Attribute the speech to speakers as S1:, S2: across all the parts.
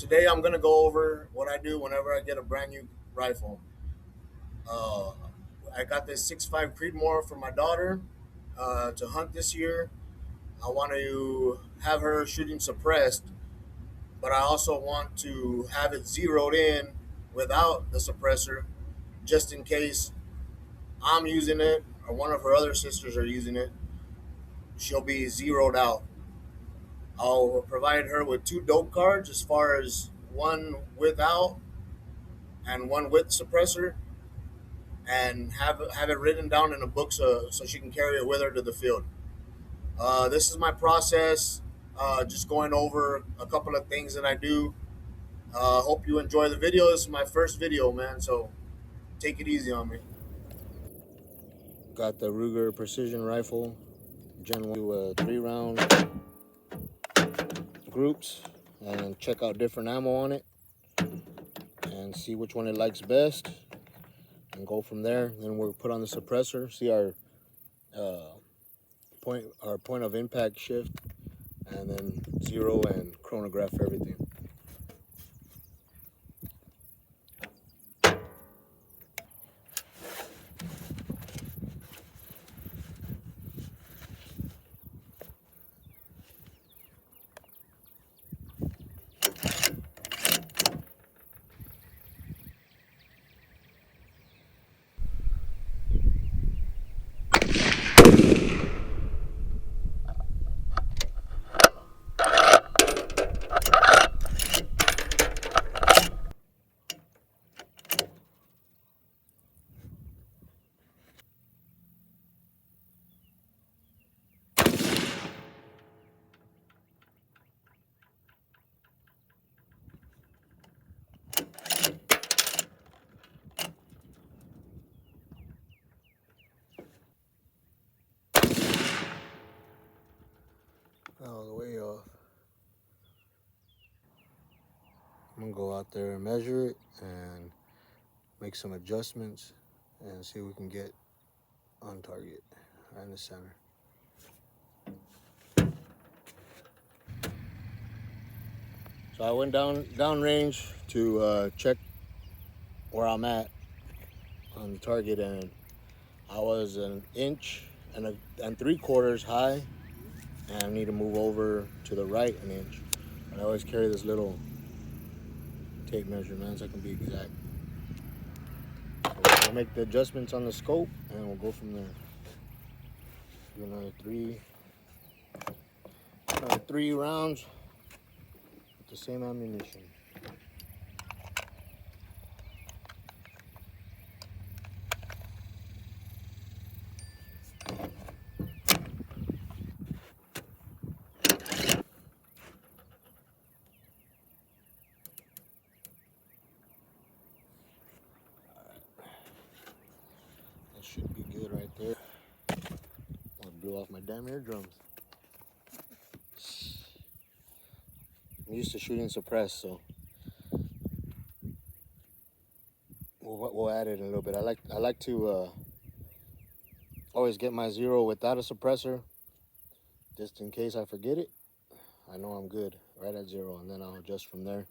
S1: today I'm gonna go over what I do whenever I get a brand new rifle. Uh, I got this 6.5 Creedmoor for my daughter to hunt this year. I want to have her shooting suppressed, but I also want to have it zeroed in without the suppressor, just in case I'm using it or one of her other sisters are using it. She'll be zeroed out. I'll provide her with two dope cards, as far as one without and one with suppressor, and have it written down in a book so she can carry it with her to the field. This is my process. Just going over a couple of things that I do. Hope you enjoy the video. This is my first video, man. So take it easy on me. Got the Ruger precision rifle, Gen 1, do 3-round groups and check out different ammo on it and see which one it likes best and go from there. Then we'll put on the suppressor, see our point of impact shift, and then zero and chronograph everything. All the way off. I'm gonna go out there and measure it and make some adjustments and see what we can get on target right in the center. So I went down range to check where I'm at on the target, and I was an inch and 3/4 high, and I need to move over to the right an inch. And I always carry this little tape measure, man, so I can be exact. So we'll make the adjustments on the scope and we'll go from there. Do another three rounds with the same ammunition. That should be good right there. I'll blow off my damn eardrums. I'm used to shooting suppressed, so we'll add it in a little bit. I like to always get my zero without a suppressor, just in case I forget it. I know I'm good right at zero, and then I'll adjust from there.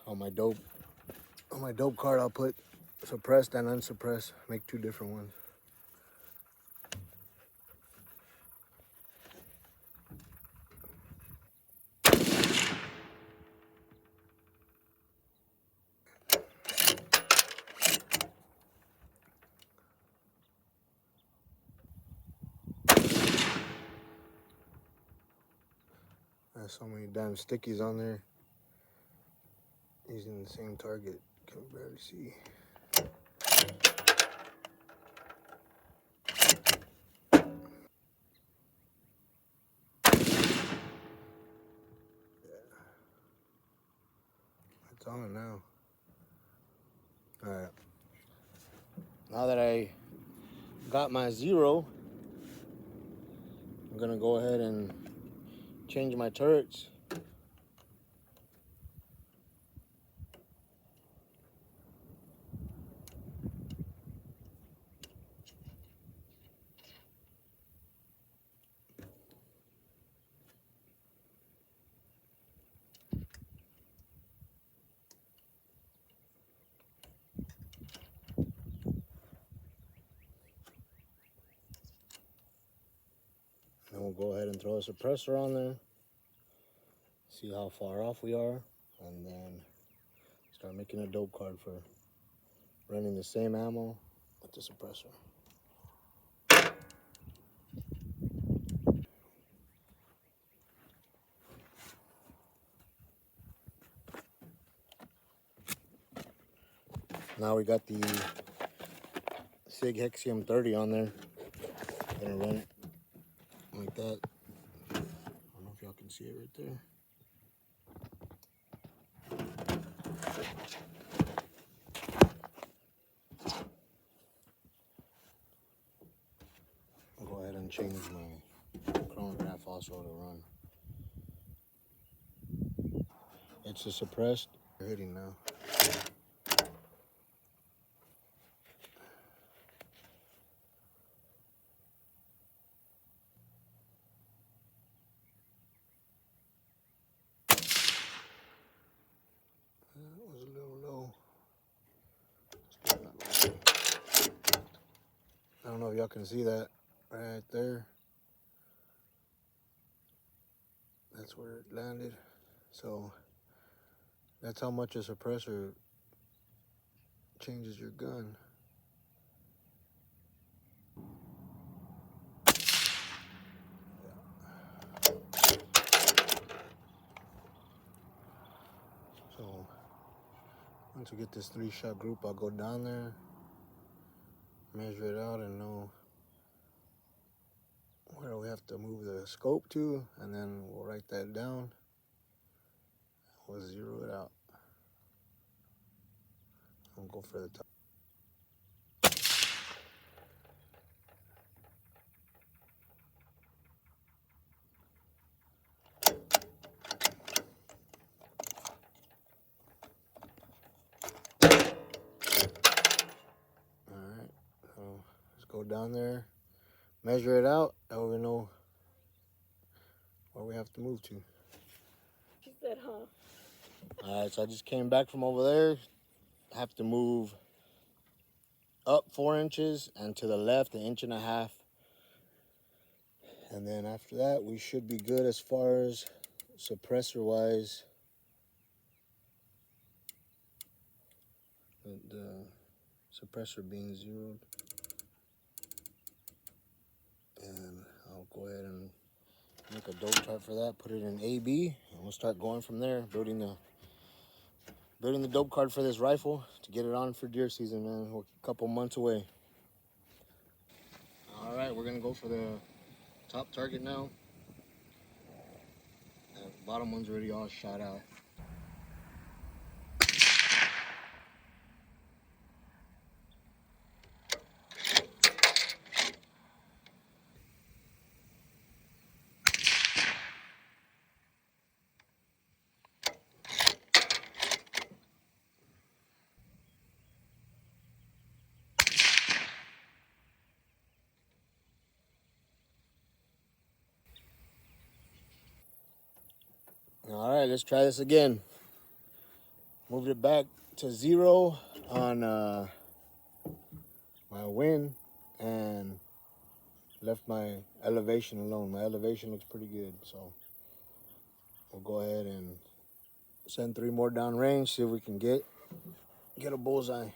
S1: On my dope card, I'll put suppressed and unsuppressed. Make two different ones. There's so many damn stickies on there. Using the same target, can barely see. It's on now. All right. Now that I got my zero, I'm gonna go ahead and change my turrets. And we'll go ahead and throw a suppressor on there. See how far off we are. And then start making a dope card for running the same ammo with the suppressor. Now we got the SIG Hexium 30 on there. I'm gonna run it like that. I don't know if y'all can see it right there. I'll go ahead and change my chronograph also to run. It's a suppressed. We're hitting now. That was a little low. I don't know if y'all can see that right there. That's where it landed. So that's how much a suppressor changes your gun. So once we get this 3-shot group, I'll go down there, measure it out, and know where we have to move the scope to, and then we'll write that down. We'll zero it out. I'll go for the top. Alright, so let's go down there, measure it out, and we know where we have to move to.
S2: She said, huh?
S1: Alright, so I just came back from over there. I have to move up 4 inches and to the left 1.5 inches. And then after that, we should be good as far as suppressor wise. The suppressor being zeroed. And I'll go ahead and make a dope chart for that, put it in AB, and we'll start going from there, building the dope card for this rifle to get it on for deer season, man. We're a couple months away. All right, we're gonna go for the top target now. The bottom one's already all shot out. All right, let's try this again. Moved it back to 0 on my wind and left my elevation alone. My elevation looks pretty good, so we'll go ahead and send 3 more down range, see if we can get a bullseye.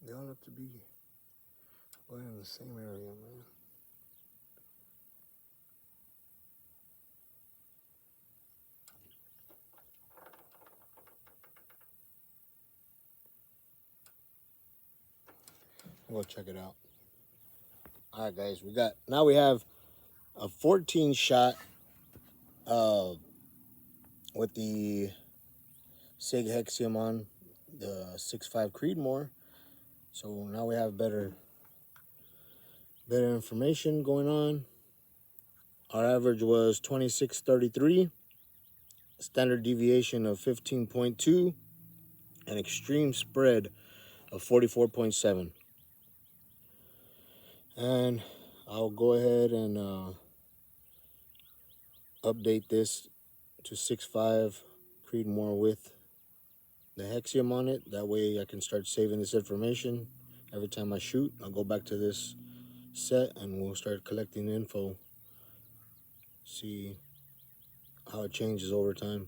S1: They all have to be going in the same area, man. Go check it out. All right, guys, we have a 14 shot with the Sig Hexium on the 6.5 Creedmoor. So now we have better information going on. Our average was 2633, standard deviation of 15.2, and extreme spread of 44.7. And I'll go ahead and update this to 6.5 Creedmoor with the Hexium on it. That way I can start saving this information. Every time I shoot, I'll go back to this set and we'll start collecting info. See how it changes over time.